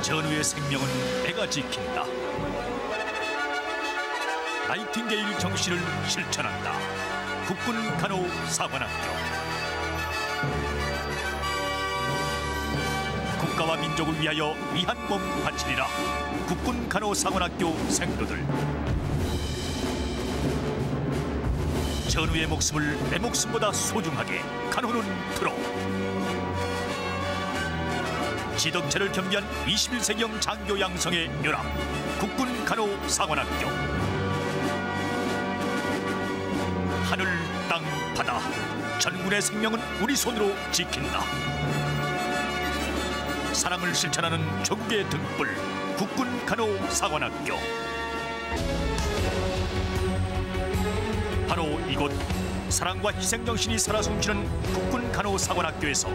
전우의 생명은 내가 지킨다. 나이팅게일 정신을 실천한다. 국군간호사관학교. 국가와 민족을 위하여 위한 몸 바치리라. 국군간호사관학교 생도들. 전우의 목숨을 내 목숨보다 소중하게 간호는 들어. 지덕체를 겸비한 21세기형 장교 양성의 요람. 국군간호사관학교. 하늘, 땅, 바다, 전군의 생명은 우리 손으로 지킨다. 사랑을 실천하는 조국의 등불. 국군간호사관학교. 바로 이곳 사랑과 희생정신이 살아 숨쉬는 국군간호사관학교에서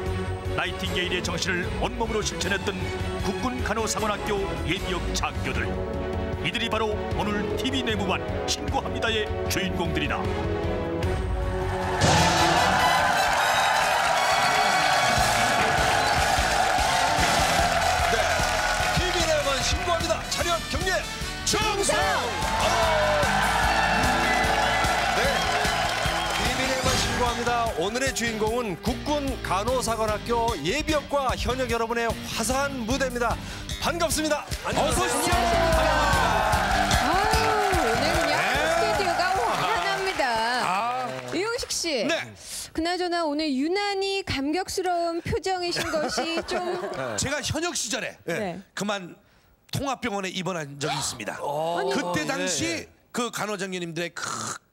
나이팅게일의 정신을 온몸으로 실천했던 국군간호사관학교 예비역 장교들. 이들이 바로 오늘 TV 내무반 신고합니다의 주인공들이다. 신고합니다. 차렷 경례 충성! 네, TV에만 신고합니다. 오늘의 주인공은 국군간호사관학교 예비역과 현역 여러분의 화사한 무대입니다. 반갑습니다. 어서 오십시오. 오늘은요 스튜디오가 환합니다. 이용식 씨. 네. 그나저나 오늘 유난히 감격스러운 표정이신 것이 좀. 제가 현역 시절에 네. 그만 통합병원에 입원한 적이 있습니다. 그때 당시 그 간호장교님들의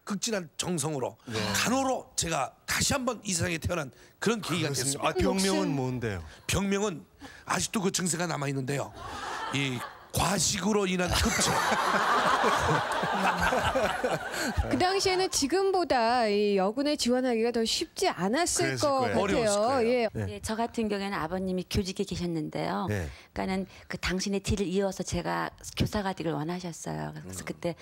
극진한 정성으로 간호로 제가 다시 한번 이 세상에 태어난 그런 계기가 됐습니다. 병명은 뭔데요? 병명은 아직도 그 증세가 남아 있는데요. 이 과식으로 인한 급체. 그 당시에는 지금보다 이 여군에 지원하기가 더 쉽지 않았을 것 거예요. 어려웠을 같아요. 거예요. 예. 네, 저 같은 경우에는 아버님이 교직에 계셨는데요. 네. 그러니까는 그 당신의 뒤를 이어서 제가 교사가 되길 원하셨어요. 그래서 그때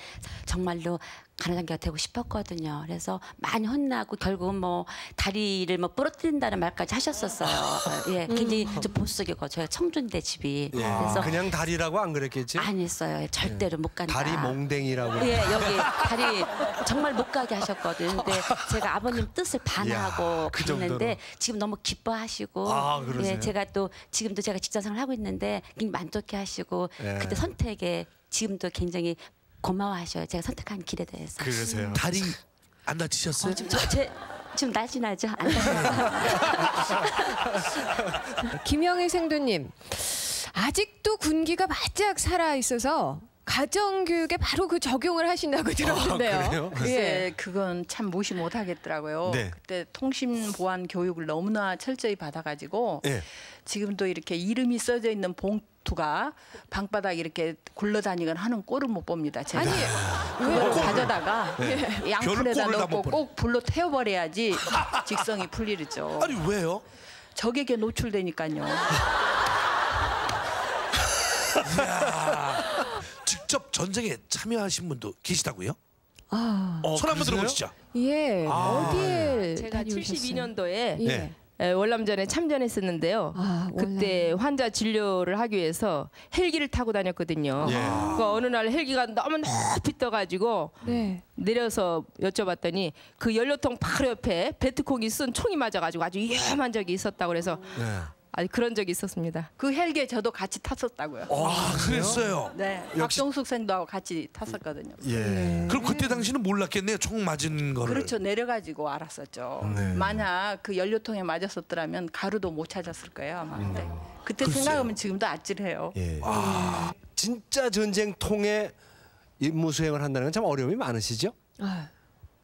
정말로 간호장교가 되고 싶었거든요. 그래서 많이 혼나고 결국은 뭐 다리를 뭐 부러뜨린다는 말까지 하셨었어요. 예, 굉장히 좀 보수적이고 저희 청주인데 집이. 그래서 그냥 다리라고 안 그랬겠지? 안 했어요. 절대로 못 간다. 다리 몽댕이라고. 예, 여기 다리 정말 못 가게 하셨거든요. 근데 제가 아버님 뜻을 반하고 이야, 그 갔는데 정도로. 지금 너무 기뻐하시고 그러세요? 예, 제가 또 지금도 제가 직장생활 하고 있는데 굉장히 만족해하시고 그때 선택에 지금도 굉장히 고마워하셔요. 제가 선택한 길에 대해서. 그러세요. 다리 안 다치셨어요? 지금 날씬하죠? 안 다쳐요. 김영애 생도님, 아직도 군기가 바짝 살아 있어서 가정교육에 바로 그 적용을 하신다고 들었는데요. 그래요? 글쎄, 그건 참 무시 못 하겠더라고요. 네. 그때 통신보안 교육을 너무나 철저히 받아가지고 네. 지금도 이렇게 이름이 써져 있는 봉투가 방바닥에 이렇게 굴러다니거나 하는 꼴을 못 봅니다. 제가. 아니, 그걸 가져다가 양푼에다 별 꼴을 다 넣고 못 꼭 불로 태워버려야지 직성이 풀리죠. 아니 왜요? 적에게 노출되니까요. 직접 전쟁에 참여하신 분도 계시다고요? 손 한번 그러세요? 들어보시죠. 예, 어디에 제가 다녀오셨어요? 72년도에 예. 월남전에 참전했었는데요. 그때 환자 진료를 하기 위해서 헬기를 타고 다녔거든요. 그 어느 날 헬기가 너무 높이 떠가지고 네. 내려서 여쭤봤더니 그 연료통 바로 옆에 베트콩이 쏜 총이 맞아가지고 아주 위험한 적이 있었다고 그래서 그런 적이 있었습니다. 그 헬기에 저도 같이 탔었다고요. 그랬어요. 네, 박종숙 생도하고 같이 탔었거든요. 예. 그럼 그때 당시는 몰랐겠네요. 총 맞은 거를. 그렇죠. 내려가지고 알았었죠. 네. 만약 그 연료통에 맞았었더라면 가루도 못 찾았을 거예요. 아마. 네. 그때 글쎄요. 생각하면 지금도 아찔해요. 예. 진짜 전쟁통에 임무 수행을 한다는 건 참 어려움이 많으시죠?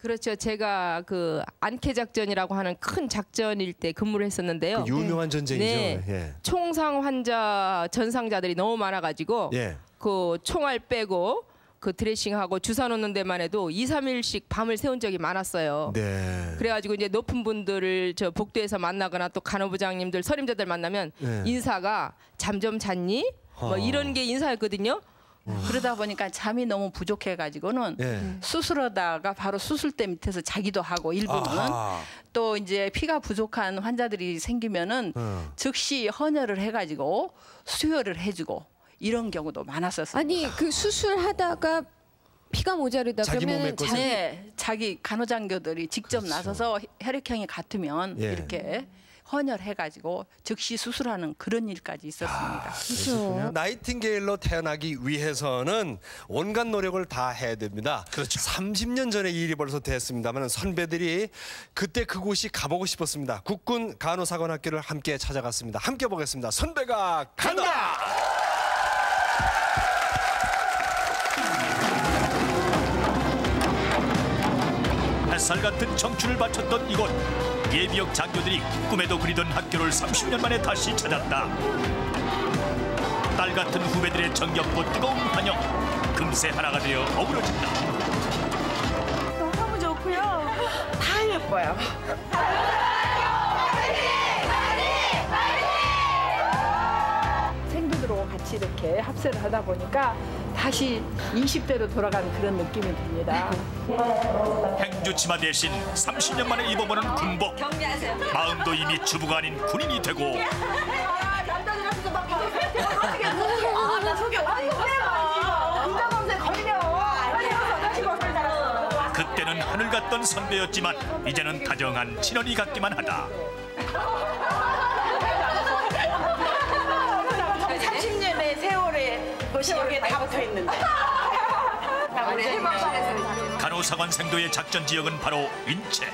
그렇죠. 제가 그 안케 작전이라고 하는 큰 작전일 때 근무를 했었는데요. 그 유명한 전쟁이죠. 네. 예. 총상 환자 전상자들이 너무 많아가지고 예. 그 총알 빼고 그 드레싱하고 주사 놓는 데만 해도 2, 3일씩 밤을 새운 적이 많았어요. 네. 그래가지고 이제 높은 분들을 저 복도에서 만나거나 또 간호부장님들 선임자들 만나면 네. 인사가 잠 좀 잤니? 뭐 이런 게 인사였거든요. 그러다 보니까 잠이 너무 부족해가지고는 예. 수술하다가 바로 수술대 밑에서 자기도 하고 일부는 또 이제 피가 부족한 환자들이 생기면은 즉시 헌혈을 해가지고 수혈을 해주고 이런 경우도 많았었어요. 아니 그 수술하다가 피가 모자르다 자기 몸에 그러면 것을- 네, 자기 간호장교들이 직접 그렇죠. 나서서 혈액형이 같으면 예. 이렇게 헌혈해가지고 즉시 수술하는 그런 일까지 있었습니다. 그렇죠. 나이팅게일로 태어나기 위해서는 온갖 노력을 다 해야 됩니다. 그렇죠. 30년 전에 이 일이 벌써 됐습니다만 선배들이 그때 그곳이 가보고 싶었습니다. 국군 간호사관학교를 함께 찾아갔습니다. 함께 보겠습니다. 선배가 간다! 햇살 같은 청춘을 바쳤던 이곳. 예비역 장교들이 꿈에도 그리던 학교를 30년 만에 다시 찾았다. 딸 같은 후배들의 정겹고 뜨거운 환영. 금세 하나가 되어 어우러진다. 너무 좋고요. 다 예뻐요. 생도들하고 같이 이렇게 합세를 하다 보니까 다시 20대로 돌아가는 그런 느낌이 듭니다. 행주치마 대신 30년 만에 입어보는 군복. 마음도 이미 주부가 아닌 군인이 되고 남자들 앞에서 막 나 속이 어디 보내봐. 인자검사에 걸려. 그때는 하늘 같던 선배였지만 이제는 다정한 친언니 같기만 하다. 30년의 세월의 것이 여기에 다 붙어 있는데. 간호사관 생도의 작전 지역은 바로 인체.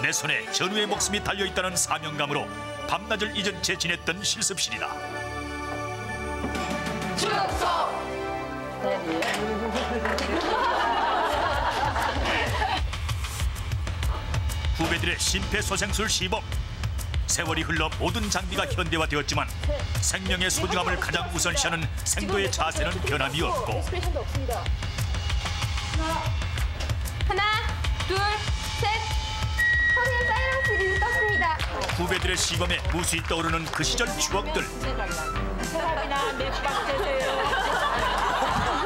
내 손에 전우의 목숨이 달려있다는 사명감으로 밤낮을 잊은 채 지냈던 실습실이다. 후배들의 심폐소생술 시범. 세월이 흘러 모든 장비가 현대화되었지만 생명의 소중함을 가장 우선시하는 생도의 자세는 변함이 없고 하나, 둘, 셋. 선생님 사이런스를 떴습니다. 후배들의 시범에 무수히 떠오르는 그 시절 추억들.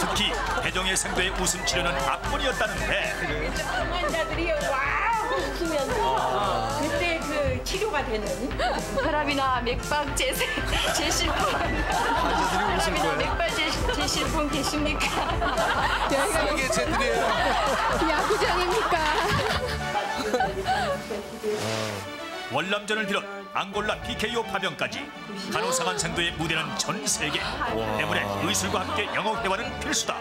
특히 배정의 생도의 웃음 치료는 압권이었다는데 환자들이 와우 웃으면서 그때 그 치료가 되는 혈압이나 맥박 재실품 혈압이나 맥박 재실품 계십니까? 이게 제들이에요. 야구장입니까? 월남전을 비롯 앙골라 PKO 파병까지 간호사관 생도의 무대는 전 세계. 때문에 의술과 함께 영어 회화는 필수다.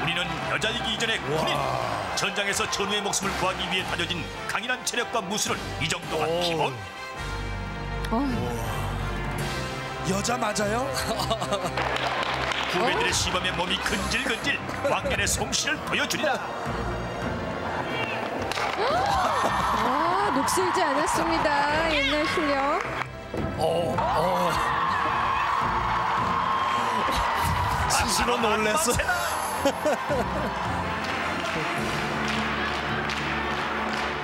우리는 여자이기 이전의 군인. 전장에서 전우의 목숨을 구하기 위해 다져진 강인한 체력과 무술은 이 정도가 기본. 여자 맞아요? 후배들의 시범에 몸이 근질근질 왕년의 솜씨를 보여주리라. 아, 녹슬지 않았습니다. 옛날 실력. 스스로 놀랬어.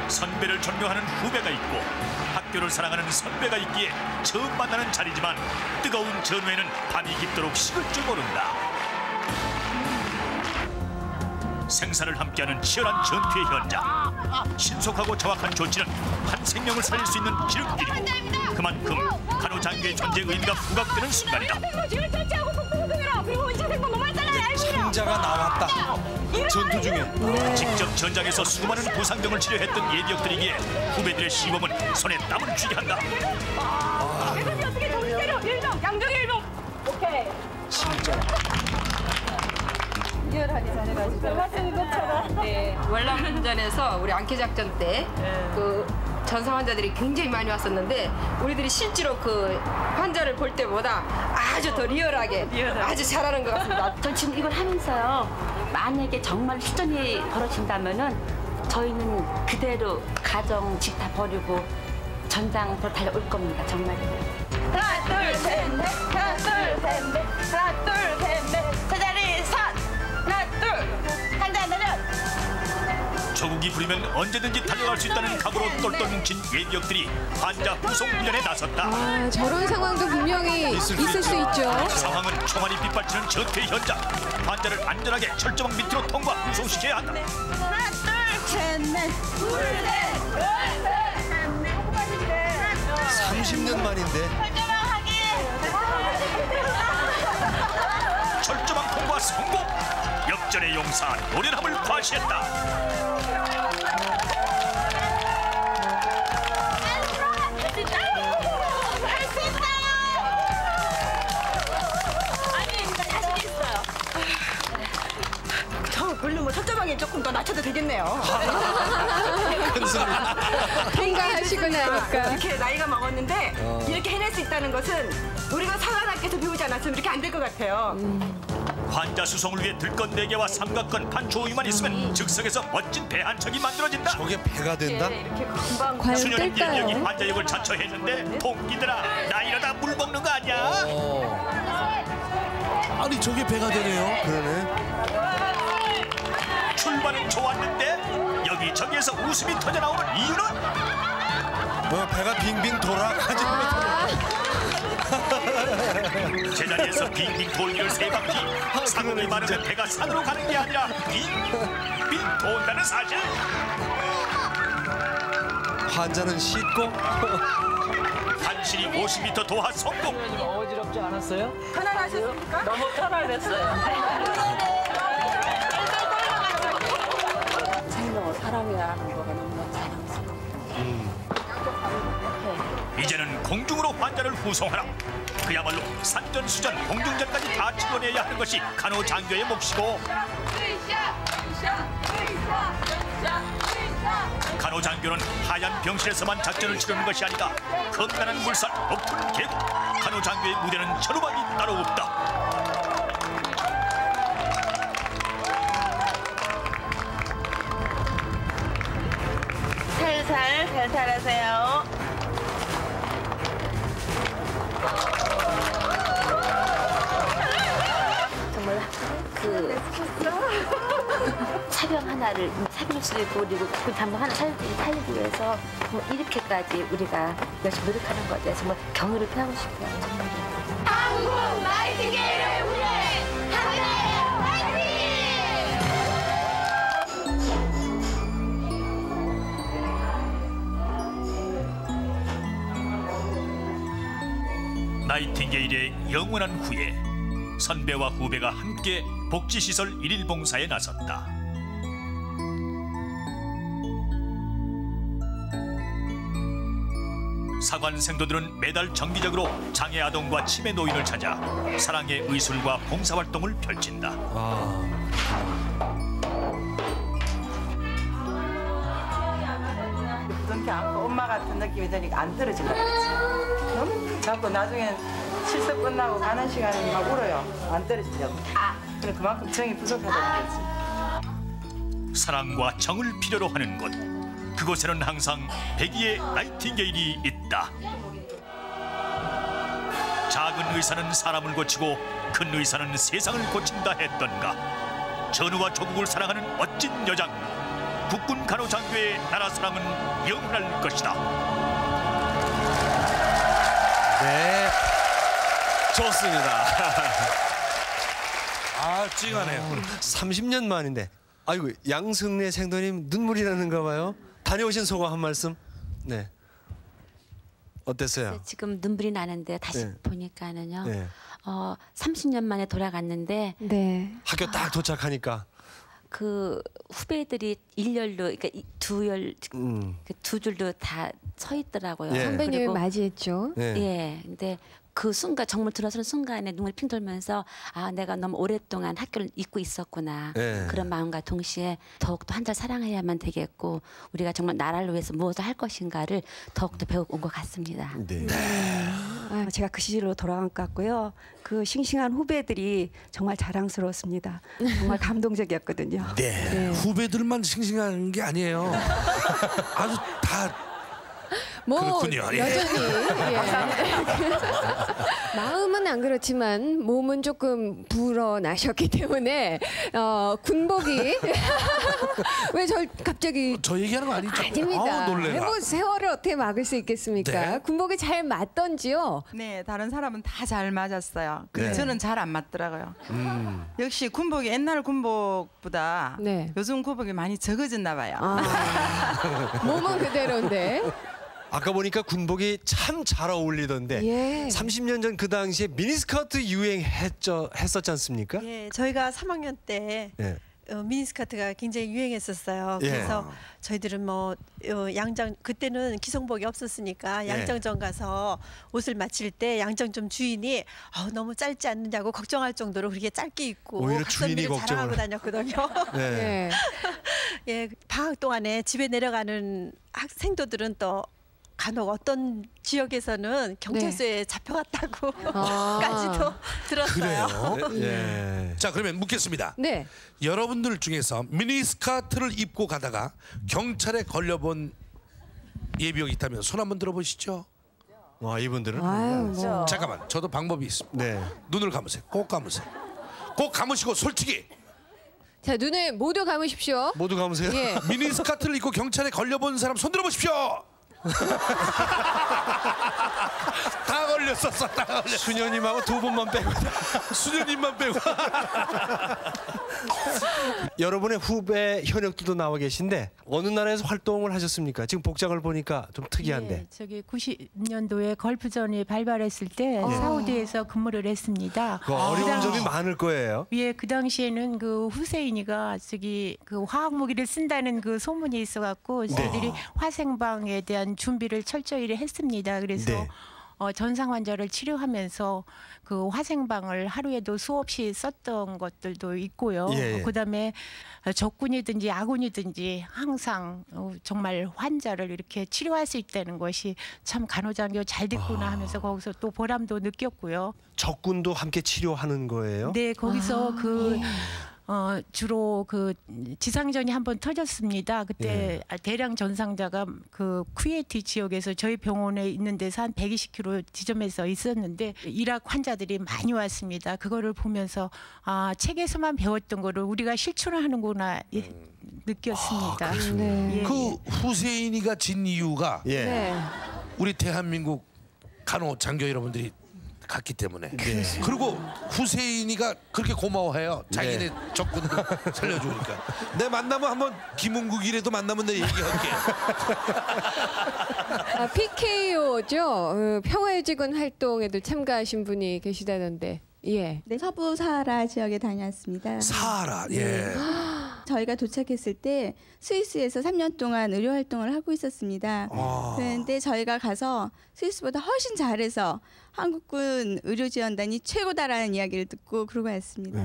선배를 존경하는 후배가 있고 학교를 사랑하는 선배가 있기에 처음 만나는 자리지만 뜨거운 전후에는 밤이 깊도록 식을 줄 모른다. 생사를 함께하는 치열한 전투의 현장. 신속하고 정확한 조치는 한 생명을 살릴 수 있는 기름길이고 그만큼 간호장교의 존재 의미가 부각되는 순간이다. 상자가 나왔다. 전투 중에. 직접 전장에서 수많은 부상병을 치료했던 예비역들이기에 후배들의 시범은 손에 땀을 쥐게 한다. 양쪽에 일병. 오케이. 월남전에서 우리 안케 작전 때 그 전사 환자들이 굉장히 많이 왔었는데 우리들이 실제로 그 환자를 볼 때보다 아주 더 리얼하게 아주 잘하는 것 같습니다. 전 지금 이걸 하면서요. 만약에 정말 실전이 벌어진다면은 저희는 그대로 가정 집 다 버리고 전장으로 달려올 겁니다. 정말이에요. 하나 둘 셋 넷. 하나 둘 셋 넷. 하나 둘 셋 넷. 제자리 선. 하나 둘. 한잔 내려. 조국이 부리면 언제든지 달려갈 수 있다는 각오로 똘똘 뭉친 예비역들이 환자 후송 훈련에 나섰다. 아, 저런 상황도 분명히 있을 수 있죠. 상황은 총알이 빗발치는 전투의 현장. 환자를 안전하게 철조망 밑으로 통과 후송시켜야 한다. 하나 둘 셋 넷. 30년 만인데. 철저한 통과 성공. 역전의 용사 노련함을 과시했다. 물론 뭐 첫째방에 조금 더 낮춰도 되겠네요. 통과하시고 나니까. 이렇게 나이가 먹었는데 이렇게 해낼 수 있다는 것은 우리가 사관학교에서 배우지 않았으면 이렇게 안 될 것 같아요. 환자 수송을 위해 들건 4개와 삼각건 판초위만 있으면 즉석에서 멋진 배 한 척이 만들어진다. 저게 배가 된다? 이렇게 금방 과연 수년의 인력이 뜰까요? 환자 역을 자처했는데 토끼들아 나 이러다 물 먹는 거 아니야? 아니 저게 배가 되네요. 그러네. 출발은 좋았는데 여기저기에서 웃음이 터져나오는 이유는? 배가 빙빙 돌아가지고. 제자리에서 빙빙 돌기를 3바퀴. 상공이 많으면 배가 산으로 가는 게 아니라 빙빙 돈다는 사실. 환자는 씻고. 간신히 50m 도하 성공. 어지럽지 않았어요? 편안하셨습니까? 너무 편안했어요. 생명을 사랑이라는 거가 너무 자랑스러워. 이제는 공중으로 환자를 후송하라. 그야말로 산전수전 공중전까지 다 치러내야 하는 것이 간호장교의 몫이고 간호장교는 하얀 병실에서만 작전을 치르는 것이 아니다. 험난한 물살, 높은 계곡, 간호장교의 무대는 천우박이 따로 없다. 살살 하세요. 정말 그 사병 하나를 사병 쓰고 그리고 그 담당 하나 살리기 위해서 뭐 이렇게까지 우리가 열심히 노력하는 것에 정말 경의를 표하고 싶어요. 정말. 한국 나이팅게일을 위해 하늘 화이팅! 나이팅게일의 영원한 후예, 선배와 후배가 함께 복지시설 1일 봉사에 나섰다. 사관 생도들은 매달 정기적으로 장애 아동과 치매 노인을 찾아 사랑의 의술과 봉사활동을 펼친다. 그렇게 않고 엄마 같은 느낌이 드니까 안 떨어질라 그랬지. 너무 자꾸 나중에 실습 끝나고 가는 시간에 막 울어요. 안 떨어지려고. 그럼 그만큼 정이 부족하다는 거지. 사랑과 정을 필요로 하는 곳, 그곳에는 항상 백이의 나이팅게일이 있다. 작은 의사는 사람을 고치고 큰 의사는 세상을 고친다 했던가. 전우와 조국을 사랑하는 멋진 여장, 국군 간호장교의 나라 사랑은 영원할 것이다. 네, 좋습니다. 아 찡하네요. 30년 만인데. 아이고, 양승래 생도님 눈물이 나는가 봐요. 다녀오신 소감 한 말씀. 네. 어땠어요? 지금 눈물이 나는데 다시 네. 보니까는요. 네. 30년 만에 돌아갔는데 네. 학교 딱 도착하니까. 그 후배들이 일렬로 그러니까 두 줄로 다 서 있더라고요. 예. 선배님을 그리고 맞이했죠. 네. 예. 근데 그 순간 정말 들어서는 순간에 눈물이 핑 돌면서 아 내가 너무 오랫동안 학교를 잊고 있었구나. 네. 그런 마음과 동시에 더욱더 환자를 사랑해야만 되겠고 우리가 정말 나라를 위해서 무엇을 할 것인가를 더욱더 배우고 온 것 같습니다. 네. 제가 그 시절로 돌아간 것 같고요. 그 싱싱한 후배들이 정말 자랑스러웠습니다. 정말 감동적이었거든요. 네. 후배들만 싱싱한 게 아니에요. 아주 다 뭐 그렇군요. 예. 여전히 마음은 안 그렇지만 몸은 조금 불어나셨기 때문에 군복이 왜 저 갑자기 저 얘기하는 거 아니죠? 아닙니다. 아우, 놀래라. 뭐 세월을 어떻게 막을 수 있겠습니까? 네. 군복이 잘 맞던지요? 네, 다른 사람은 다 잘 맞았어요. 근데 네. 저는 잘 안 맞더라고요. 역시 군복이 옛날 군복보다 네. 요즘 군복이 많이 적어졌나 봐요. 몸은 그대로인데. 아까 보니까 군복이 참 잘 어울리던데 예. 30년 전 그 당시에 미니스커트 유행했었지 않습니까? 예, 저희가 3학년 때 예. 미니스커트가 굉장히 유행했었어요. 예. 그래서 저희들은 뭐 양장 그때는 기성복이 없었으니까 양장점 가서 옷을 맞힐 때 양장점 주인이 너무 짧지 않느냐고 걱정할 정도로 그렇게 짧게 입고 오히려 주인이 각선미를 자랑하고 걱정을. 다녔거든요. 네. 예, 방학 동안에 집에 내려가는 학생도들은 또 간혹 어떤 지역에서는 경찰서에 잡혀갔다고까지도 들었어요. 그래요? 예. 자, 그러면 묻겠습니다. 네. 여러분들 중에서 미니스커트를 입고 가다가 경찰에 걸려본 예비역이 있다면 손 한번 들어보시죠. 와, 이분들은 아유, 뭐. 잠깐만, 저도 방법이 있습니다. 네. 눈을 감으세요. 꼭 감으세요. 꼭 감으시고 솔직히 자, 눈을 모두 감으십시오. 모두 감으세요. 예. 미니스커트를 입고 경찰에 걸려본 사람 손 들어보십시오. 다 걸렸었어. 다 걸렸어. 수녀님하고 두 분만 빼고 수녀님만 빼고. 여러분의 후배 현역들도 나와 계신데 어느 나라에서 활동을 하셨습니까? 지금 복장을 보니까 좀 특이한데. 네, 저기 90년도에 걸프전이 발발했을 때 사우디에서 근무를 했습니다. 그 어려운 점이 많을 거예요. 예, 그 당시에는 그 후세인이가 저기 그 화학 무기를 쓴다는 그 소문이 있어갖고 저희들이 화생방에 대한 준비를 철저히 했습니다. 그래서 네. 전상 환자를 치료하면서 그 화생방을 하루에도 수없이 썼던 것들도 있고요. 예. 그다음에 적군이든지 아군이든지 항상 정말 환자를 이렇게 치료할 수 있다는 것이 참 간호장교 잘 됐구나 하면서 거기서 또 보람도 느꼈고요. 적군도 함께 치료하는 거예요? 네, 거기서 주로 그 지상전이 한번 터졌습니다. 그때 대량 전상자가 그 쿠웨이트 지역에서 저희 병원에 있는 데서 한 120km 지점에서 있었는데 이락 환자들이 많이 왔습니다. 그거를 보면서 책에서만 배웠던 거를 우리가 실천을 하는구나 느꼈습니다. 네. 그 후세인이가 진 이유가 네. 우리 대한민국 간호 장교 여러분들이 갔기 때문에. 그리고 후세인이가 그렇게 고마워해요. 자기네 적군을 살려주니까. 내 만나면 한번 김은국이라도 만나면 내 얘기할게. PKO죠. 평화의 직원 활동에도 참가하신 분이 계시다던데. 예. 네, 서부 사하라 지역에 다녔습니다. 사하라, 예. 저희가 도착했을 때 스위스에서 3년 동안 의료 활동을 하고 있었습니다. 그런데 저희가 가서 스위스보다 훨씬 잘해서 한국군 의료지원단이 최고다라는 이야기를 듣고 그러고 왔습니다.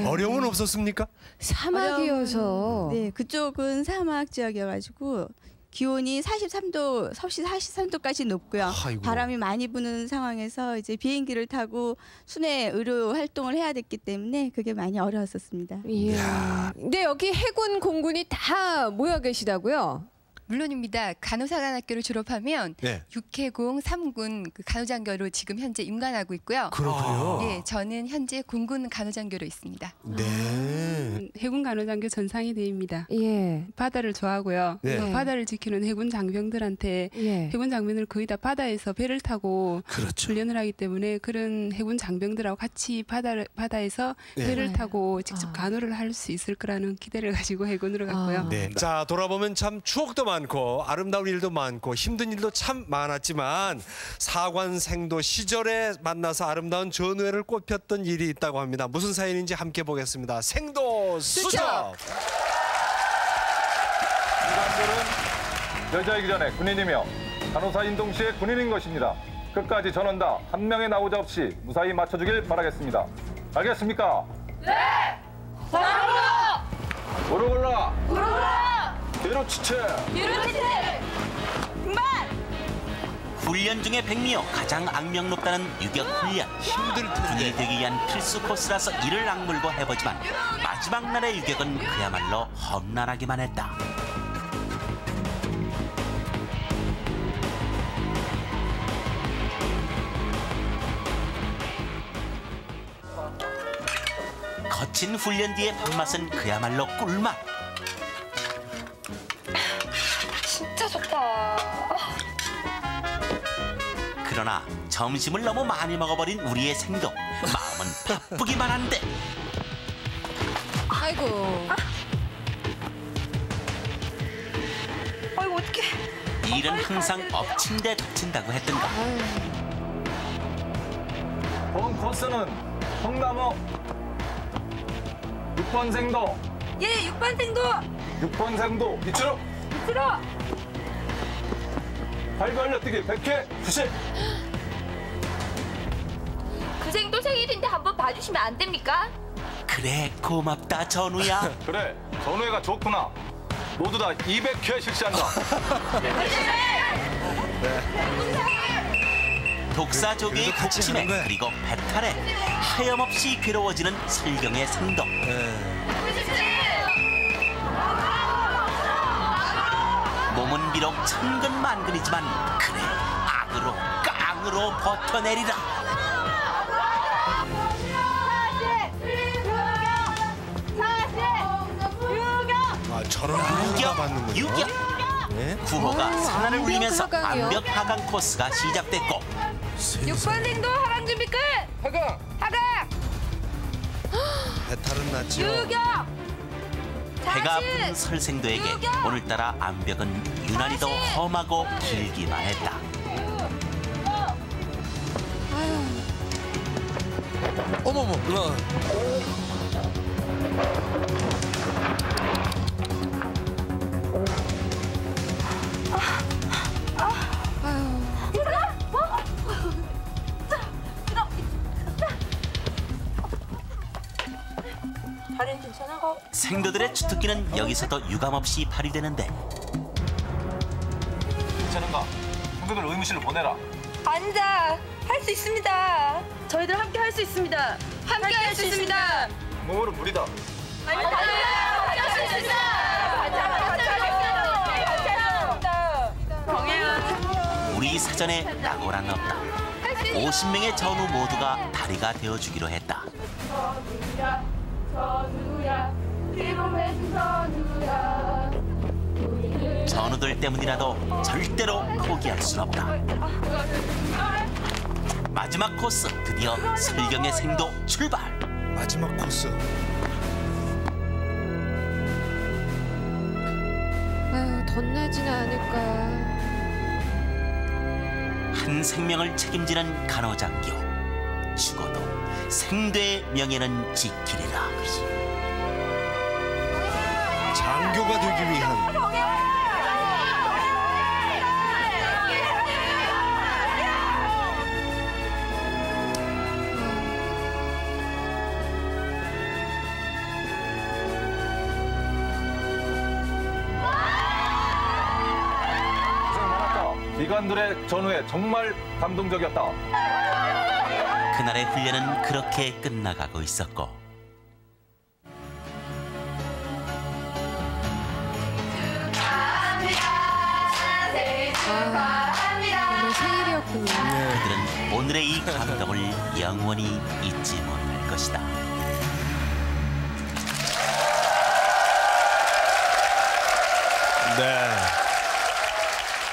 어려움은 없었습니까? 사막이어서. 네, 그쪽은 사막 지역이어가지고 기온이 43도, 섭씨 43도까지 높고요. 아이고. 바람이 많이 부는 상황에서 이제 비행기를 타고 순회 의료 활동을 해야 됐기 때문에 그게 많이 어려웠었습니다. 이야. 근데 여기 해군 공군이 다 모여 계시다고요? 물론입니다. 간호사관학교를 졸업하면 네. 6해공 3군 그 간호장교로 지금 현재 임관하고 있고요. 그렇군요. 예, 저는 현재 공군 간호장교로 있습니다. 네. 해군 간호장교 전상희대입니다. 예. 바다를 좋아하고요. 네. 또 바다를 지키는 해군 장병들한테 예. 해군 장병들 거의 다 바다에서 배를 타고 그렇죠. 훈련을 하기 때문에 그런 해군 장병들하고 같이 바다에서 네. 배를 타고 직접 간호를 할 수 있을 거라는 기대를 가지고 해군으로 갔고요. 네. 자, 돌아보면 참 추억도 많고 아름다운 일도 많고 힘든 일도 참 많았지만 사관생도 시절에 만나서 아름다운 전우회를 꽃폈던 일이 있다고 합니다. 무슨 사연인지 함께 보겠습니다. 생도 수첩. 이관들은 여자이기 전에 군인이며 간호사인 동시에 군인인 것입니다. 끝까지 전원 다 한 명의 나오자 없이 무사히 맞춰주길 바라겠습니다. 알겠습니까? 네! 사랑으로! 무릎 올라! 무릎 올라! 뒤로 치체! 뒤로 치체! 그만! 훈련 중에 백미여 가장 악명 높다는 유격 훈련. 힘들 텐데. 군인이 되기 위한 필수 코스라서 이를 악물고 해보지만 마지막 날의 유격은 그야말로 험난하기만 했다. 거친 훈련 뒤의 밥맛은 그야말로 꿀맛. 진짜 좋다. 그러나 점심을 너무 많이 먹어버린 우리의 생도 마음은 바쁘기만 한데. 아이고. 아이고 어떡해. 일은 항상 엎친 데 덮친다고 했던가. 본 코스는 통나무 6번 생도. 예, 6번 생도. 6번 생도 밑으로. 밑으로. 발발려뛰기 100회 90. 그 생도 생일인데 한번 봐주시면 안 됩니까? 그래 고맙다 전우야. 그래 전우회가 좋구나. 모두 다 200회 실시한다. 독사조개의 곡침에 그리고 배탈에 하염없이 괴로워지는 설경의 생도. 몸은 비록 천근만근이지만 그래 악으로 깡으로 버텨내리라. 저런 유격 받는군요. 유격. 네. 구호가 산하를 울리면서 하강이요? 암벽 하강 코스가 시작됐고 6번 생도 하강 준비 끝. 하강. 하강. 배탈은 났죠. 유격. 배가 아픈 설생도에게 오늘따라 암벽은 유난히도 험하고 길기만 했다. 어머머. 다리는 괜찮아? 생도들의 주특기는 여기서도 유감없이 발휘되는데. 괜찮은가? 생도들 의무실로 보내라. 앉아. 할 수 있습니다. 저희들 함께 할 수 있습니다. 함께 할 수 있습니다. 몸으로 무리다. 아니, 할 수 있습니다. 우리 사전에 낙오란 없다. 50명의 전우 모두가 다리가 되어주기로 했다. 전우들 때문이라도 절대로 포기할 순 없다. 마지막 코스 드디어 설경의 생도 출발. 마지막 코스. 아유, 덧나진 않을까. 한 생명을 책임지는 간호장교. 죽어도 생도의 명예는 지키리라. 장교가 되기 위한. 기관들의 전후에 정말 감동적이었다. 그날의 훈련은 그렇게 끝나가고 있었고 오늘 생일이었군요. 그들은 오늘의 이 감동을 영원히 잊지 못할 것이다. 네.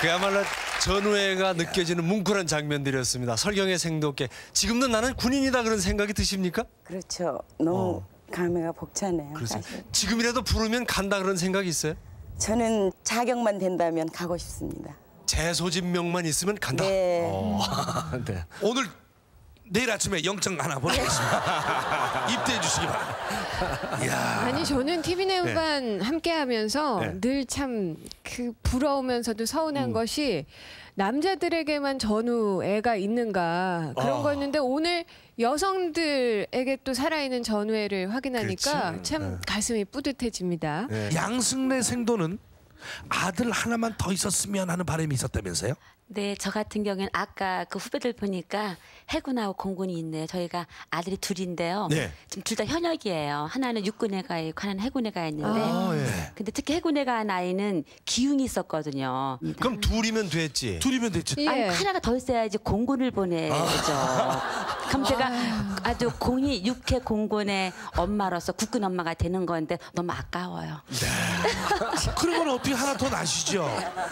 그야말로 전우회가 느껴지는 뭉클한 장면들이었습니다. 설경의 생도께 지금도 나는 군인이다 그런 생각이 드십니까? 그렇죠. 너무 감회가 벅차네요. 그래서 사실. 지금이라도 부르면 간다 그런 생각이 있어요? 저는 자격만 된다면 가고 싶습니다. 재소집명만 있으면 간다. 네. 네. 오늘 내일 아침에 영장 하나 보내겠습니다. 입대해 주시기 바랍니다. 이야. 아니 저는 TV 내음반 함께하면서 네. 늘 참 그 부러우면서도 서운한 것이 남자들에게만 전우애가 있는가 그런 거였는데 오늘 여성들에게 또 살아있는 전우애를 확인하니까 그렇지. 참 가슴이 뿌듯해집니다. 양승래 생도는 아들 하나만 더 있었으면 하는 바람이 있었다면서요? 네, 저 같은 경우에는 아까 그 후배들 보니까 해군하고 공군이 있네요. 저희가 아들이 둘인데요. 네. 지금 둘 다 현역이에요. 하나는 육군에 가 있고 하나는 해군에 가 있는데 근데 특히 해군에 간 아이는 기흉이 있었거든요. 그럼 둘이면 됐지. 둘이면 됐지. 아니, 하나가 더 있어야지 공군을 보내죠. 그럼 제가 아주 육해 공군의 엄마로서 국군 엄마가 되는 건데 너무 아까워요. 그러면 어떻게 하나 더 나시죠?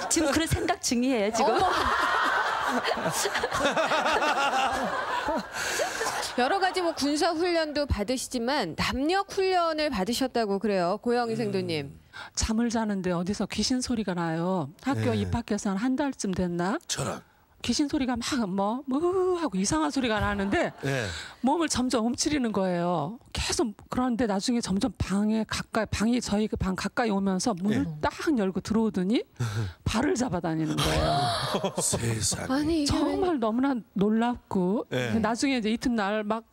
지금 그런 생각 중이에요 지금. 여러 가지 뭐 군사 훈련도 받으시지만 남력 훈련을 받으셨다고 그래요. 고영희 생도님. 잠을 자는데 어디서 귀신 소리가 나요. 학교 입학해서 한 달쯤 됐나? 저런. 귀신 소리가 막 뭐 하고 이상한 소리가 나는데 몸을 점점 움츠리는 거예요. 계속 그런데 나중에 점점 방이 저희 그 방 가까이 오면서 문을 딱 열고 들어오더니 발을 잡아다니는 거예요. 세상에. 아니 정말 너무나 놀랍고 나중에 이제 이튿날 막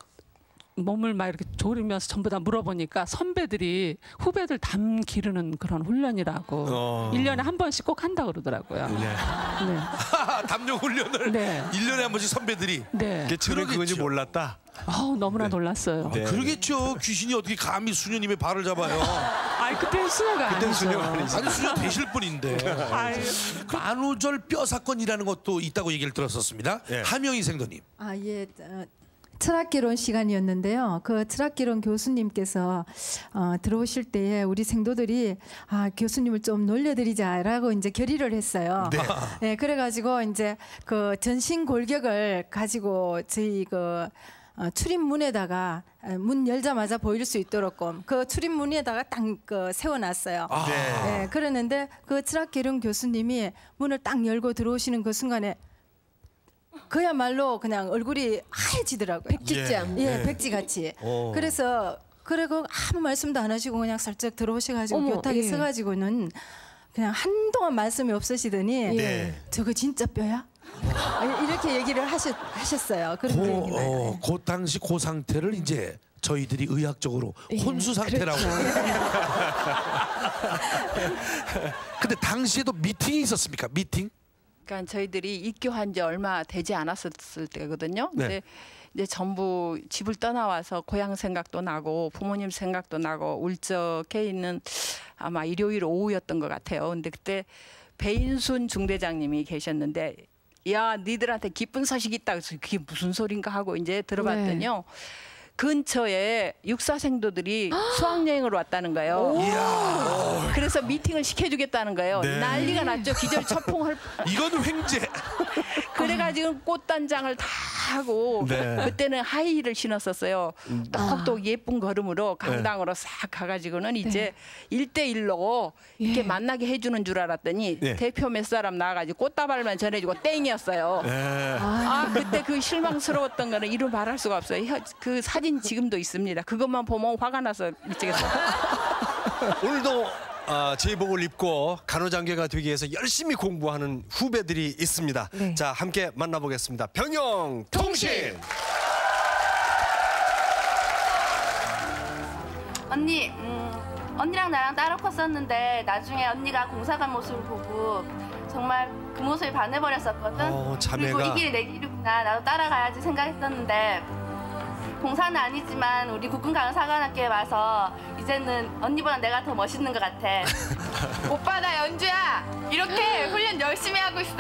몸을 막 이렇게 조리면서 전부 다 물어보니까 선배들이 후배들 담 기르는 그런 훈련이라고 1년에 한 번씩 꼭 한다고 그러더라고요. 담력 훈련을 1년에 한 번씩 선배들이. 저는 그건지 몰랐다. 너무나 놀랐어요. 그러겠죠. 귀신이 어떻게 감히 수녀님의 발을 잡아요. 아니 그때는 수녀가 아니죠. 아니 수녀 되실 분인데. 만우절 뼈 사건이라는 것도 있다고 얘기를 들었었습니다. 함영희 생도님. 예. 철학개론 시간이었는데요. 그 철학개론 교수님께서 들어오실 때에 우리 생도들이 교수님을 좀 놀려드리자라고 이제 결의를 했어요. 네, 그래가지고 이제 그 전신 골격을 가지고 저희 그 출입문에다가 문 열자마자 보일 수 있도록 그 출입문에다가 딱 그 세워놨어요. 네, 그러는데 그 철학개론 교수님이 문을 딱 열고 들어오시는 그 순간에 그야말로 그냥 얼굴이 하얘지더라고요. 백지장. 백지같이. 그래서 그리고 아무 말씀도 안 하시고 그냥 살짝 들어오셔가지고 교탁에 서가지고는 그냥 한동안 말씀이 없으시더니 저거 진짜 뼈야? 이렇게 얘기를 하셨어요. 그런 얘기 많아요. 그 당시 그 상태를 이제 저희들이 의학적으로 혼수 상태라고. 근데 당시에도 미팅이 있었습니까? 미팅? 그러니까 저희들이 입교한 지 얼마 되지 않았을 때거든요. 근데 이제 전부 집을 떠나와서 고향 생각도 나고 부모님 생각도 나고 울적해 있는 아마 일요일 오후였던 것 같아요. 근데 그때 배인순 중대장님이 계셨는데 야 니들한테 기쁜 소식이 있다. 그래서 그게 무슨 소린가 하고 이제 들어봤더니요. 근처에 육사생도들이 수학여행을 왔다는 거예요. 그래서 미팅을 시켜주겠다는 거예요. 난리가 났죠. 기절초풍을. 이건 횡재. 그래가지고 꽃단장을 다 하고 그때는 하이힐을 신었었어요. 똑똑 예쁜 걸음으로 강당으로 싹 가가지고는 이제 1대1로 이렇게 만나게 해주는 줄 알았더니 대표 몇 사람 나와가지고 꽃다발만 전해주고 땡이었어요. 그때 그 실망스러웠던 거는 이루 말할 수가 없어요. 그 사진 지금도 있습니다. 그것만 보면 화가 나서 미치겠어요. 오늘도 제복을 입고 간호장교가 되기 위해서 열심히 공부하는 후배들이 있습니다. 자, 함께 만나보겠습니다. 병영통신. 언니, 언니랑 나랑 따로 컸었는데 나중에 언니가 공사관 모습을 보고 정말 그 모습에 반해버렸었거든. 자매가. 그리고 이 길이 내 길이구나. 나도 따라가야지 생각했었는데 공사는 아니지만 우리 국군 간호사관학교에 와서 이제는 언니보다 내가 더 멋있는 것 같아. 오빠 나 연주야. 이렇게 훈련 열심히 하고 있어.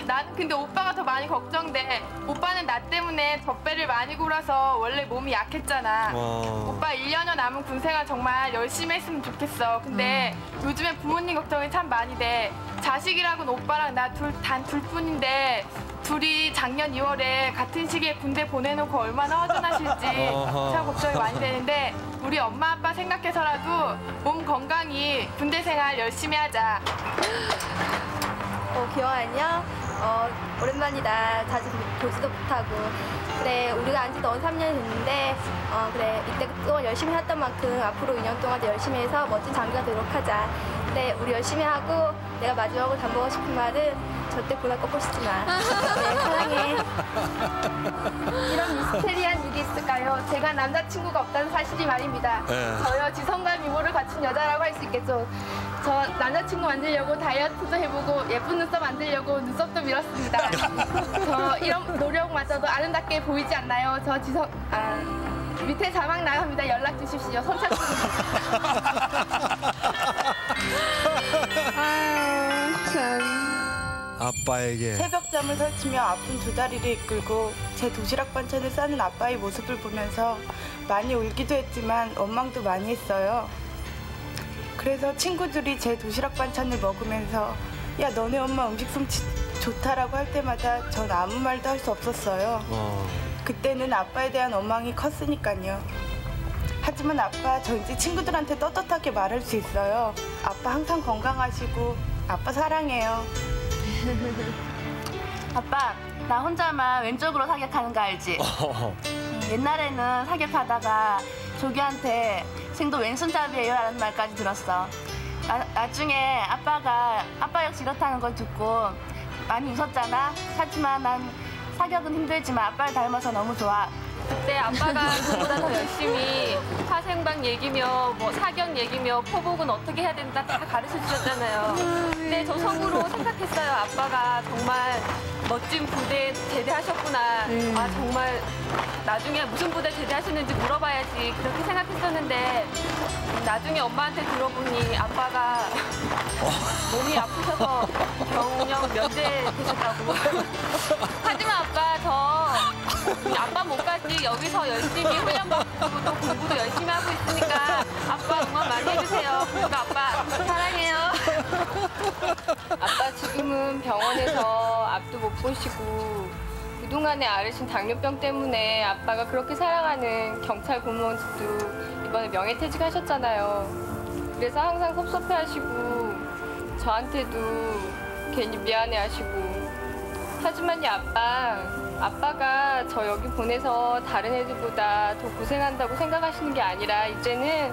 나는 근데 오빠가 더 많이 걱정돼. 오빠는 나 때문에 젖배를 많이 골아서 원래 몸이 약했잖아. 오빠 1년여 남은 군생활 정말 열심히 했으면 좋겠어. 근데 요즘에 부모님 걱정이 참 많이 돼. 자식이라고는 오빠랑 나 단 둘뿐인데 둘이 작년 2월에 같은 시기에 군대 보내놓고 얼마나 허전하실지 참 걱정이 많이 되는데 우리 엄마 아빠 생각해서라도 몸 건강히 군대 생활 열심히 하자. 기영 안녕. 오랜만이다. 자주 보지도 못하고. 그래 우리가 안지 너무 3년이 됐는데 그래 이때 그동안 열심히 했던 만큼 앞으로 2년 동안도 열심히 해서 멋진 장교가 되도록 하자. 그래 우리 열심히 하고 내가 마지막으로 담보고 싶은 말은 절대 고나 꺾고 싶지 마. 네, 사랑해. 이런 미스테리한 일이 있을까요? 제가 남자친구가 없다는 사실이 말입니다. 저요 지성과 미모를 갖춘 여자라고 할 수 있겠죠. 저 남자친구 만들려고 다이어트도 해보고 예쁜 눈썹 만들려고 눈썹도 밀었습니다. 저 이런 노력마저도 아름답게 보이지 않나요? 저 밑에 자막 나갑니다. 연락 주십시오. 손착순입니다. 참. 아빠에게. 새벽잠을 설치며 아픈 두 다리를 이끌고 제 도시락 반찬을 싸는 아빠의 모습을 보면서 많이 울기도 했지만 원망도 많이 했어요. 그래서 친구들이 제 도시락 반찬을 먹으면서 야 너네 엄마 음식 솜씨 좋다라고 할 때마다 전 아무 말도 할 수 없었어요. 그때는 아빠에 대한 원망이 컸으니까요. 하지만 아빠 저 이제 친구들한테 떳떳하게 말할 수 있어요. 아빠 항상 건강하시고 아빠 사랑해요. 아빠, 나 혼자만 왼쪽으로 사격하는 거 알지? 옛날에는 사격하다가 조교한테 생도 왼손잡이에요 라는 말까지 들었어. 나중에 아빠 역시 이렇다는 걸 듣고 많이 웃었잖아. 하지만 난 사격은 힘들지만 아빠를 닮아서 너무 좋아. 그때 아빠가 저보다 더 열심히 화생방 얘기며 뭐 사격 얘기며 포복은 어떻게 해야 된다 다 가르쳐 주셨잖아요. 근데 저 속으로 생각했어요. 아빠가 정말 멋진 부대에 제대하셨구나. 아 정말 나중에 무슨 부대 제대하셨는지 물어봐야지 그렇게 생각했었는데 나중에 엄마한테 들어보니 아빠가 몸이 아프셔서 병영 면제되셨다고. 하지만 아빠 몸까지 여기서 열심히 훈련받고 또 공부도 열심히 하고 있으니까 아빠 응원 많이 해주세요. 그리고 아빠 사랑해요. 아빠 지금은 병원에서 앞도 못 보시고 그동안에 앓으신 당뇨병 때문에 아빠가 그렇게 사랑하는 경찰 공무원직도 이번에 명예퇴직하셨잖아요. 그래서 항상 섭섭해하시고 저한테도 괜히 미안해하시고. 하지만 아빠가 저 여기 보내서 다른 애들보다 더 고생한다고 생각하시는 게 아니라 이제는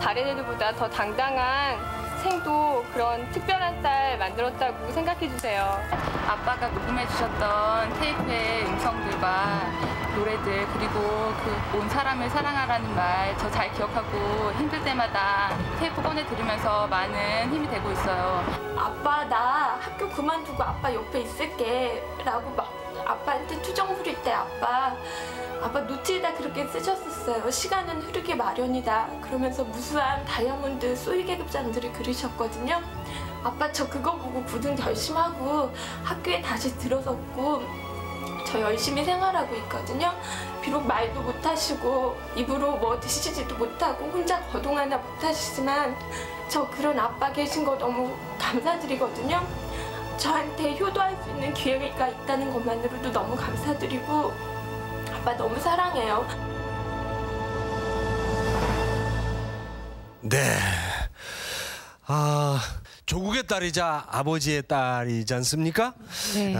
다른 애들보다 더 당당한 생도 그런 특별한 딸 만들었다고 생각해 주세요. 아빠가 녹음해 주셨던 테이프의 음성들과 노래들 그리고 그 온 사람을 사랑하라는 말 저 잘 기억하고 힘들 때마다 테이프 꺼내 들으면서 많은 힘이 되고 있어요. 아빠 나 학교 그만두고 아빠 옆에 있을게 라고 막 아빠한테 투정 부릴 때 아빠 노트에다 그렇게 쓰셨었어요. 시간은 흐르기 마련이다. 그러면서 무수한 다이아몬드 소위 계급장들을 그리셨거든요. 아빠 저 그거 보고 굳은 결심하고 학교에 다시 들어섰고 저 열심히 생활하고 있거든요. 비록 말도 못하시고 입으로 뭐 드시지도 못하고 혼자 거동 하나 못하시지만 저 그런 아빠 계신 거 너무 감사드리거든요. 저한테 효도할 수 있는 기회가 있다는 것만으로도 너무 감사드리고 아빠 너무 사랑해요. 네. 조국의 딸이자 아버지의 딸이지 않습니까? 네.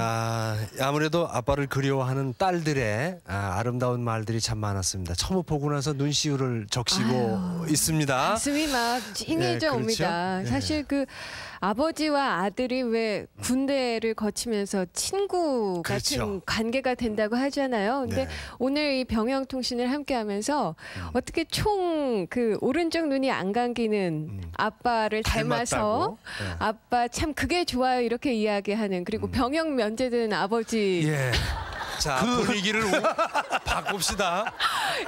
아무래도 아빠를 그리워하는 딸들의 아름다운 말들이 참 많았습니다. 처음 보고 나서 눈시울을 적시고 있습니다. 가슴이 막 찡해져 네, 옵니다. 그렇죠? 사실 그 아버지와 아들이 왜 군대를 거치면서 친구 같은 그렇죠. 관계가 된다고 하잖아요. 근데 네. 오늘 이 병영통신을 함께하면서 어떻게 총 그 오른쪽 눈이 안 감기는 아빠를 닮아서 닮았다고? 네. 아빠 참 그게 좋아요 이렇게 이야기하는 그리고 병영 면제된 아버지. 예. 자 분위기를 바꿉시다.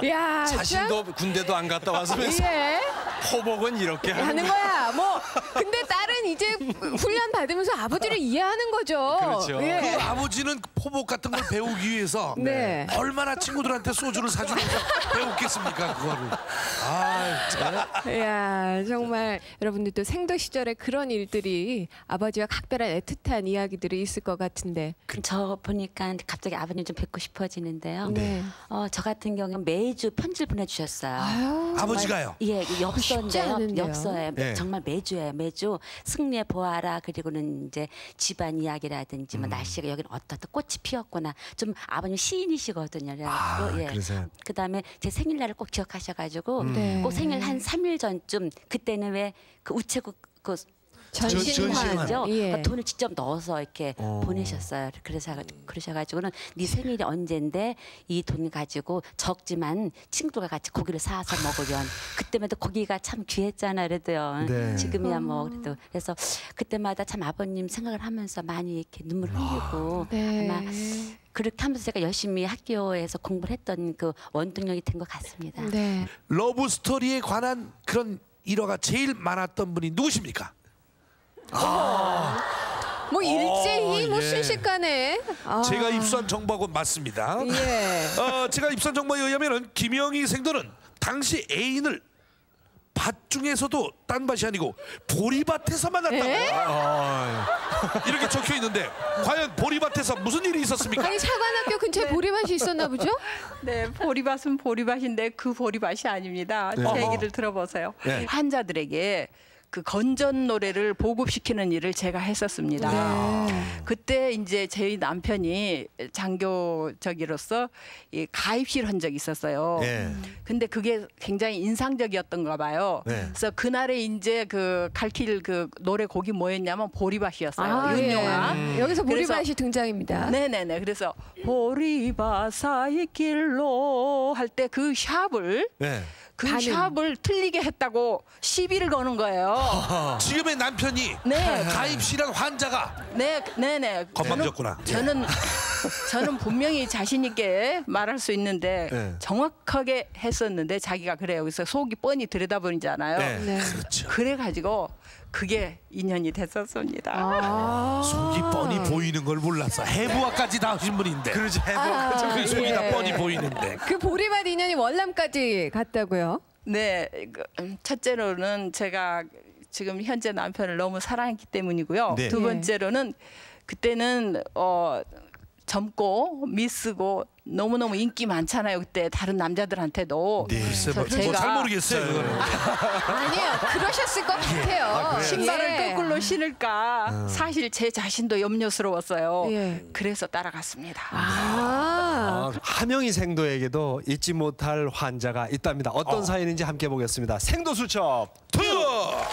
야, 자신도 군대도 안 갔다 왔으면서 예. 포복은 이렇게 하는 거야. 뭐 근데 딸은 이제 훈련 받으면서 아버지를 이해하는 거죠. 그렇죠. 예. 그 아버지는 포복 같은 걸 배우기 위해서 네. 얼마나 친구들한테 소주를 사주면서 배웠겠습니까 그거를. 야 정말 여러분들도 생도 시절에 그런 일들이 아버지와 각별한 애틋한 이야기들이 있을 것 같은데. 저 보니까 갑자기 아버님 좀 뵙고 싶어지는데요. 네. 저 같은 경우는 매주 편지를 보내주셨어요. 아유, 아버지가요? 예, 쉽지 엽서인데요. 않은데요. 엽서에 네. 정말 매주예요. 매주 승리해 보아라. 그리고는 이제 집안 이야기라든지 뭐 날씨가 여기는 어떻다 꽃이 피었구나. 좀 아버님 시인이시거든요. 그래가지고 그러세요? 그다음에 제 생일날을 꼭 기억하셔가지고 네. 꼭 생일 한 3일 전쯤 그때는 왜 그 우체국 그 전신환이죠. 예. 그러니까 돈을 직접 넣어서 이렇게 보내셨어요. 그러셔가지고는 네 생일이 언젠데 이 돈 가지고 적지만 친구들과 같이 고기를 사서 먹으면 그때마다 고기가 참 귀했잖아 그래도요. 네. 지금이야 뭐 그래도 그래서 그때마다 참 아버님 생각을 하면서 많이 이렇게 눈물 흘리고 네. 아마 그렇게 하면서 제가 열심히 학교에서 공부를 했던 그 원동력이 된 것 같습니다. 네. 러브 스토리에 관한 그런 일화가 제일 많았던 분이 누구십니까? 뭐 일제히 뭐 순식간에. 제가 입수한 정보하고 맞습니다. 예. 제가 입수한 정보에 의하면은 김영희 생도는 당시 애인을 밭 중에서도 딴 밭이 아니고 보리밭에서 만났다고 이렇게 적혀 있는데 과연 보리밭에서 무슨 일이 있었습니까? 아니 사관학교 근처에 보리밭이 있었나 보죠? 네, 보리밭은 보리밭인데 그 보리밭이 아닙니다. 네. 제 얘기를 들어보세요. 네. 환자들에게 그 건전 노래를 보급시키는 일을 제가 했었습니다. 그때 이제 저희 남편이 장교적으로서 이 가입실 한 적이 있었어요. 근데 그게 굉장히 인상적이었던가 봐요. 그래서 그날에 이제 그 갈길 그 노래 곡이 뭐였냐면 보리밭이었어요. 윤용아. 여기서 보리밭이 등장입니다. 네네네. 그래서 보리밭 사이 길로 할 때 그 샵을 그 샵을 틀리게 했다고 시비를 거는 거예요. 지금의 남편이 가입실한 환자가 네네네. 건방졌구나. 저는 분명히 자신 있게 말할 수 있는데 정확하게 했었는데 자기가 그래요. 그래서 속이 뻔히 들여다보잖아요. 그렇죠. 그래가지고 그게 인연이 됐었습니다. 속이 뻔히 보이는 걸 몰랐어. 해부학까지 나오신 분인데. 그러지 해부학. 그 속이 다 뻔히 보이는데. 그 보리밭 인연이 월남까지 갔다고요? 네, 첫째로는 제가 지금 현재 남편을 너무 사랑했기 때문이고요. 네. 두 번째로는 그때는 젊고 미쓰고 너무너무 인기 많잖아요. 그때 다른 남자들한테도. 글쎄 잘 모르겠어요. 그거는. 아니요, 그러셨을 것 같아요. 신발을 거꾸로 신을까 사실 제 자신도 염려스러웠어요. 그래서 따라갔습니다. 함영희 생도에게도 잊지 못할 환자가 있답니다. 어떤 사연인지 함께 보겠습니다. 생도 수첩 투어.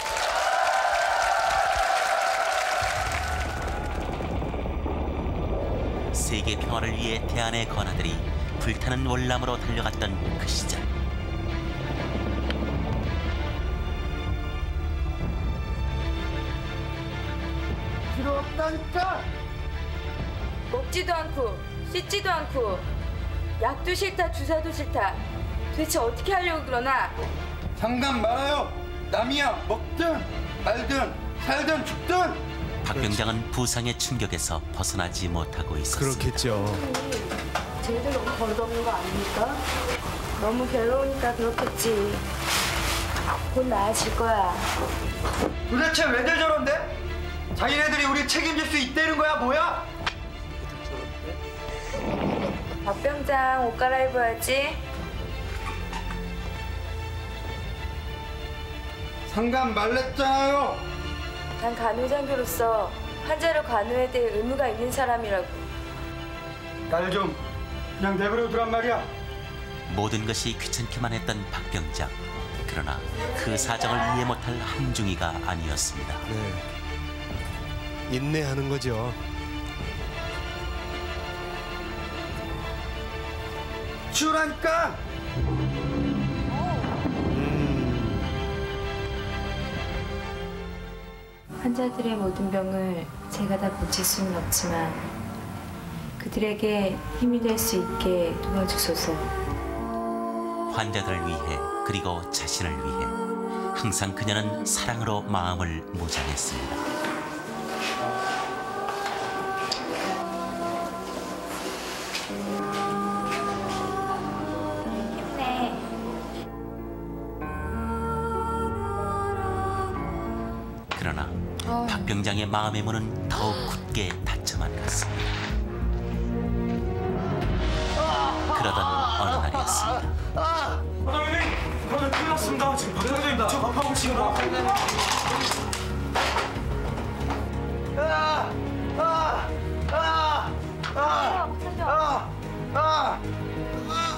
세계 평화를 위해 대한의 권하들이 불타는 월남으로 달려갔던 그 시절. 필요 없다니까. 먹지도 않고 씻지도 않고 약도 싫다 주사도 싫다. 도대체 어떻게 하려고 그러나? 상관 말아요. 남이야 먹든 말든 살든 죽든. 박 병장은 부상의 충격에서 벗어나지 못하고 있었습니다. 그렇겠죠. 쟤들 너무 버릇없는 거 아닙니까? 너무 괴로우니까 그렇겠지. 곧 나아질 거야. 도대체 왜들 저런데? 자기네들이 우리 책임질 수 있다는 거야 뭐야? 박병장 옷 갈아입어야지. 상관 말랬잖아요. 난 간호장교로서 환자를 간호해야 될 의무가 있는 사람이라고. 날 좀 그냥 내버려 두란 말이야. 모든 것이 귀찮게만 했던 박 병장. 그러나 그 사정을 이해 못할 함중이가 아니었습니다. 인내하는 거죠. 치우라니까. 환자들의 모든 병을 제가 다 고칠 수는 없지만 그들에게 힘이 될 수 있게 도와주소서. 환자들을 위해 그리고 자신을 위해 항상 그녀는 사랑으로 마음을 무장했습니다. 힘내. 그러나 박 병장의 마음의 문은 더욱 굳게 닫혀만 갔습니다. 그러던 어느 날이었습니다. 과장님, 저는 큰일 났습니다. 지금 박 과장님 저 밥하고 지금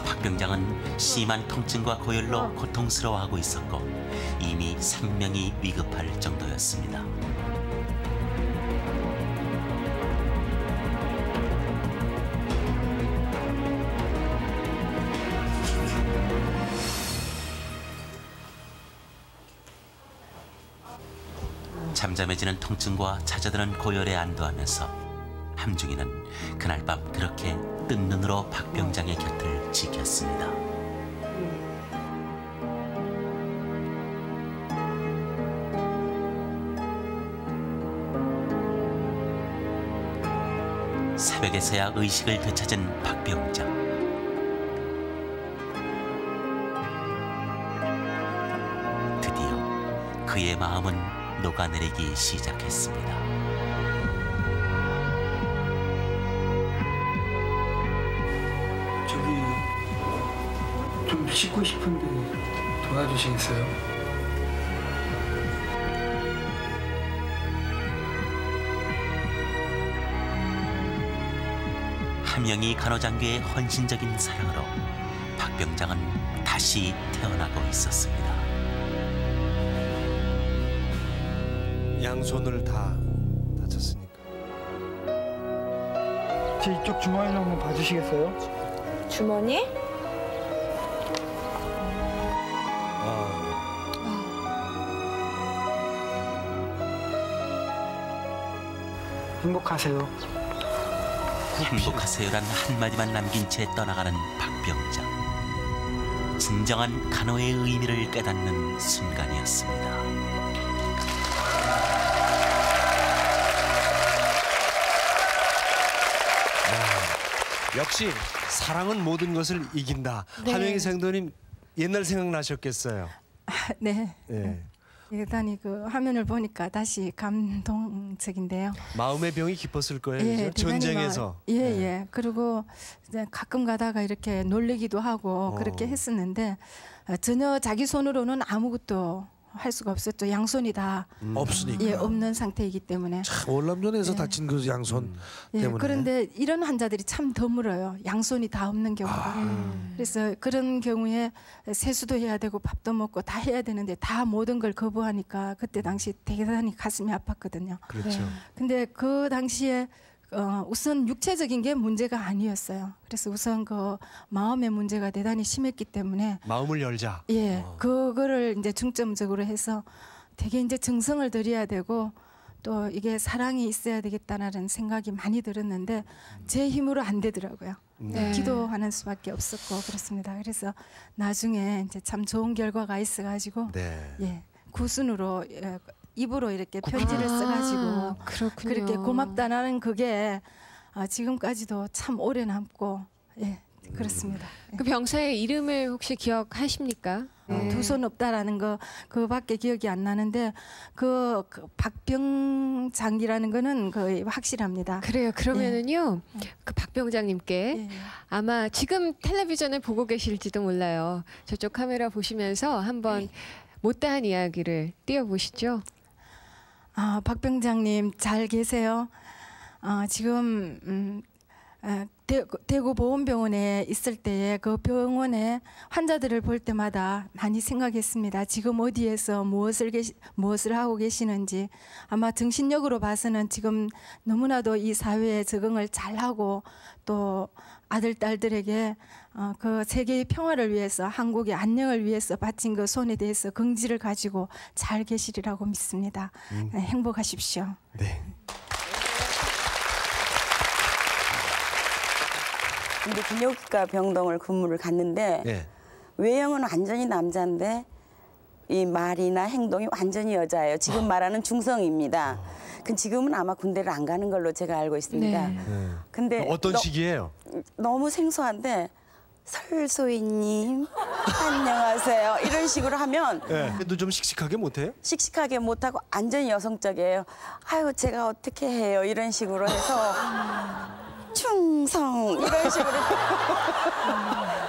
박 병장은 심한 통증과 고열로 고통스러워하고 있었고 이미 생명이 위급할 정도였습니다. 잠잠해지는 통증과 잦아드는 고열에 안도하면서 함중이는 그날 밤 그렇게 뜬 눈으로 박 병장의 곁을 지켰습니다. 새벽에서야 의식을 되찾은 박병장. 드디어 그의 마음은 녹아내리기 시작했습니다. 저기 좀 씻고 싶은데 도와주시겠어요? 함영이 간호장교의 헌신적인 사랑으로 박병장은 다시 태어나고 있었습니다. 양손을 다 다쳤으니까. 제 이쪽 주머니를 한번 봐주시겠어요? 주머니? 행복하세요. 행복하세요란 한마디만 남긴 채 떠나가는 박병장. 진정한 간호의 의미를 깨닫는 순간이었습니다. 역시 사랑은 모든 것을 이긴다. 네. 함영희 생도님 옛날 생각나셨겠어요. 네. 예. 대단히 그 화면을 보니까 다시 감동적인데요. 마음의 병이 깊었을 거예요. 예, 그죠? 전쟁에서. 예. 그리고 이제 가끔 가다가 이렇게 놀래기도 하고 그렇게 했었는데 전혀 자기 손으로는 아무것도 할 수가 없었죠. 양손이 다 없으니까. 예, 없는 상태이기 때문에. 월남전에서 다친 그 양손 때문에. 그런데 이런 환자들이 참 드물어요. 양손이 다 없는 경우가. 그래서 그런 경우에 세수도 해야 되고 밥도 먹고 다 해야 되는데 다 모든 걸 거부하니까 그때 당시 대단히 가슴이 아팠거든요. 그렇죠. 근데 그 당시에 우선 육체적인 게 문제가 아니었어요. 그래서 우선 그 마음의 문제가 대단히 심했기 때문에 마음을 열자. 예, 그거를 이제 중점적으로 해서 되게 이제 정성을 들여야 되고 또 이게 사랑이 있어야 되겠다는 생각이 많이 들었는데 제 힘으로 안 되더라고요. 네. 기도하는 수밖에 없었고 그렇습니다. 그래서 나중에 이제 참 좋은 결과가 있어가지고 예, 구순으로 입으로 이렇게 편지를 써가지고 그렇군요. 그렇게 고맙다는 그게 지금까지도 참 오래 남고 예 그렇습니다. 그 병사의 이름을 혹시 기억하십니까? 두 손 없다라는 거 그밖에 기억이 안 나는데 그 박병장이라는 거는 거의 확실합니다. 그래요. 그러면은요, 그 박병장님께 아마 지금 텔레비전을 보고 계실지도 몰라요. 저쪽 카메라 보시면서 한번 못다한 이야기를 띄워보시죠. 박병장님 잘 계세요? 지금 대구 보건병원에 있을 때에 그 병원에 환자들을 볼 때마다 많이 생각했습니다. 지금 어디에서 무엇을 하고 계시는지. 아마 정신력으로 봐서는 지금 너무나도 이 사회에 적응을 잘하고 또 아들 딸들에게 그 세계의 평화를 위해서 한국의 안녕을 위해서 바친 그 손에 대해서 긍지를 가지고 잘 계시리라고 믿습니다. 행복하십시오. 네. 근데 비뇨기과 병동을 근무를 갔는데 외형은 완전히 남자인데 이 말이나 행동이 완전히 여자예요. 지금 말하는 중성입니다. 그 지금은 아마 군대를 안 가는 걸로 제가 알고 있습니다. 근데 어떤 시기예요? 너무 생소한데 설소희님 안녕하세요 이런 식으로 하면 그래도 좀 씩씩하게 못해요? 씩씩하게 못하고 완전히 여성적이에요. 아유 제가 어떻게 해요 이런 식으로 해서 충성 이런 식으로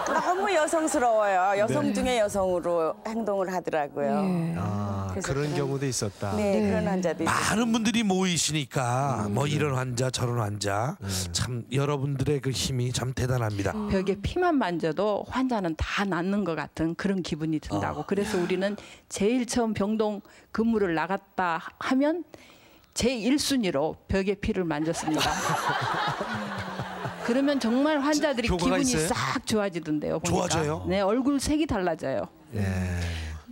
너무 여성스러워요. 여성 중에 여성으로 행동을 하더라고요. 그런 경우도 있었다. 네, 그런 환자도 있었어요. 많은 분들이 모이시니까 뭐 이런 환자 저런 환자 참 여러분들의 그 힘이 참 대단합니다. 벽에 피만 만져도 환자는 다 낫는 것 같은 그런 기분이 든다고. 그래서 우리는 제일 처음 병동 근무를 나갔다 하면 제 1순위로 벽에 피를 만졌습니다. 그러면 정말 환자들이 기분이 있어요? 싹 좋아지던데요. 보니까. 좋아져요? 네, 얼굴 색이 달라져요.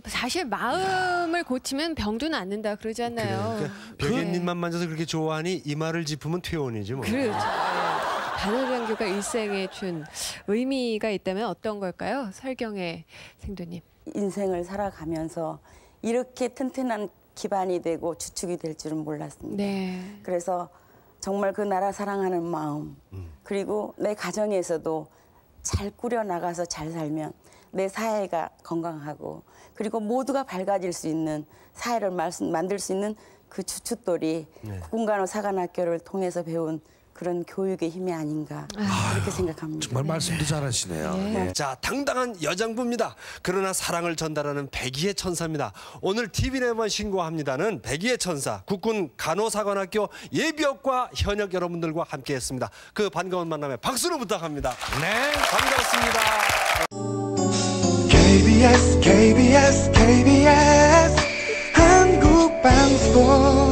사실 마음을 고치면 병도 낫는다 그러잖아요. 그러니까 벽에님만 만져서 그렇게 좋아하니 이마를 짚으면 퇴원이지 뭐. 그렇죠. 간호장교가 일생에 준 의미가 있다면 어떤 걸까요? 설경의 생도님. 인생을 살아가면서 이렇게 튼튼한 기반이 되고 주축이 될 줄은 몰랐습니다. 네. 그래서 정말 그 나라 사랑하는 마음 그리고 내 가정에서도 잘 꾸려나가서 잘 살면 내 사회가 건강하고 그리고 모두가 밝아질 수 있는 사회를 만들 수 있는 그 주춧돌이 국군간호사관학교를 통해서 배운 그런 교육의 힘이 아닌가 그렇게 생각합니다. 정말 말씀도 잘하시네요. 네. 자, 당당한 여장부입니다. 그러나 사랑을 전달하는 백의의 천사입니다. 오늘 TV네만 신고합니다는 백의의 천사 국군 간호사관학교 예비역과 현역 여러분들과 함께했습니다. 그 반가운 만남에 박수로 부탁합니다. 네, 반갑습니다. KBS KBS KBS 한국방송